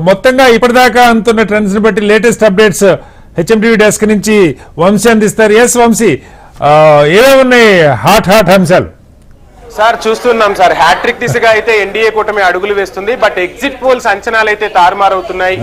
మొత్తంగా ఇప్పటిదాకా అంటున్న ట్రెండ్స్ ని బట్టి లేటెస్ట్ అప్డేట్స్ హెచ్ఎంటీవీ డెస్క్ నుంచి వంశీ అందిస్తారు. ఎస్ వంశీ, ఏమేమి ఉన్నాయి హాట్ అంశాలు? సార్ చూస్తున్నాం సార్, హ్యాట్రిక్ దిశగా అయితే ఎన్డీఏ కూటమి అడుగులు వేస్తుంది. బట్ ఎగ్జిట్ పోల్స్ అంచనాలు అయితే తారుమారవుతున్నాయి.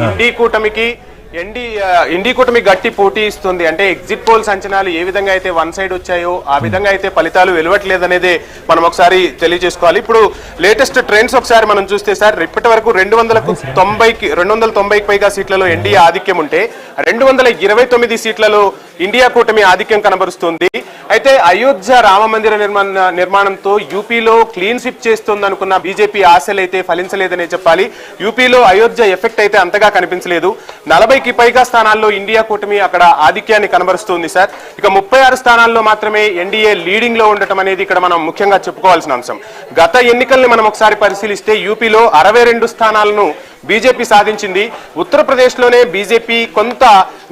ఇండి కూటమి గట్టి పోటీ ఇస్తుంది. అంటే ఎగ్జిట్ పోల్స్ అంచనాలు ఏ విధంగా అయితే వన్ సైడ్ వచ్చాయో ఆ విధంగా అయితే ఫలితాలు వెలువట్లేదనేదే మనం ఒకసారి తెలియజేసుకోవాలి. ఇప్పుడు లేటెస్ట్ ట్రెండ్స్ ఒకసారి మనం చూస్తే సార్, ఇప్పటి వరకు 290కి పైగా సీట్లలో ఎన్డీఏ ఆధిక్యం ఉంటే 229 సీట్లలో ఇండియా కూటమి ఆధిక్యం కనబరుస్తుంది. అయితే అయోధ్య రామ మందిర నిర్మాణంతో యూపీలో క్లీన్ స్విప్ చేస్తుంది అనుకున్న బీజేపీ ఆశలు అయితే ఫలించలేదనే చెప్పాలి. యూపీలో అయోధ్య ఎఫెక్ట్ అయితే అంతగా కనిపించలేదు. 40కి పైగా స్థానాల్లో ఇండియా కూటమి అక్కడ ఆధిక్యాన్ని కనబరుస్తుంది సార్. ఇక 36 స్థానాల్లో మాత్రమే ఎన్డీఏ లీడింగ్ లో ఉండటం అనేది ఇక్కడ మనం ముఖ్యంగా చెప్పుకోవాల్సిన అంశం. గత ఎన్నికల్ని మనం ఒకసారి పరిశీలిస్తే యూపీలో 62 స్థానాలను బీజేపీ సాధించింది. ఉత్తరప్రదేశ్ లోనే బీజేపీ కొంత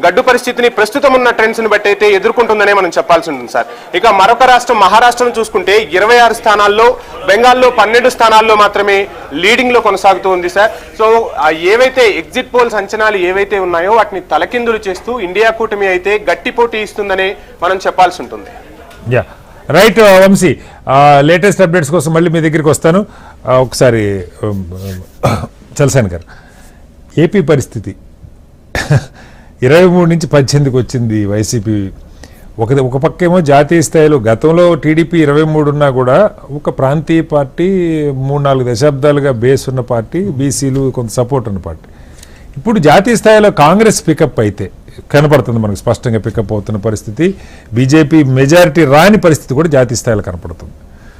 గడ్డు పరిస్థితిని ప్రస్తుతం ఉన్న ట్రెండ్స్ ని బట్టి అయితే ఎదుర్కొంటుందనే మనం చెప్పాల్సి ఉంటుంది సార్. ఇక మరొక రాష్ట్రం మహారాష్ట్రను చూసుకుంటే 26 స్థానాల్లో, బెంగాల్లో 12 స్థానాల్లో మాత్రమే లీడింగ్ లో కొనసాగుతూ ఉంది సార్. సో ఏవైతే ఎగ్జిట్ పోల్స్ అంచనాలు ఏవైతే ఉన్నాయో వాటిని తలకిందులు చేస్తూ ఇండియా కూటమి అయితే గట్టి పోటీ ఇస్తుందని మనం చెప్పాల్సి ఉంటుంది. రైట్ వంశీ, లేటెస్ట్ అప్డేట్స్ కోసం మళ్ళీ మీ దగ్గరికి వస్తాను. ఒకసారి చలసాని గారు, ఏపీ పరిస్థితి 23 నుంచి 18కి వచ్చింది వైసీపీ. ఒక పక్కేమో జాతీయ స్థాయిలో గతంలో టీడీపీ 23 ఉన్నా కూడా ఒక ప్రాంతీయ పార్టీ, 3-4 దశాబ్దాలుగా బేస్ ఉన్న పార్టీ, బీసీలు కొంత సపోర్ట్ ఉన్న పార్టీ. ఇప్పుడు జాతీయ స్థాయిలో కాంగ్రెస్ పికప్ అయితే కనపడుతుంది, మనకు స్పష్టంగా పికప్ అవుతున్న పరిస్థితి. బీజేపీ మెజారిటీ రాని పరిస్థితి కూడా జాతీయ స్థాయిలో కనపడుతుంది.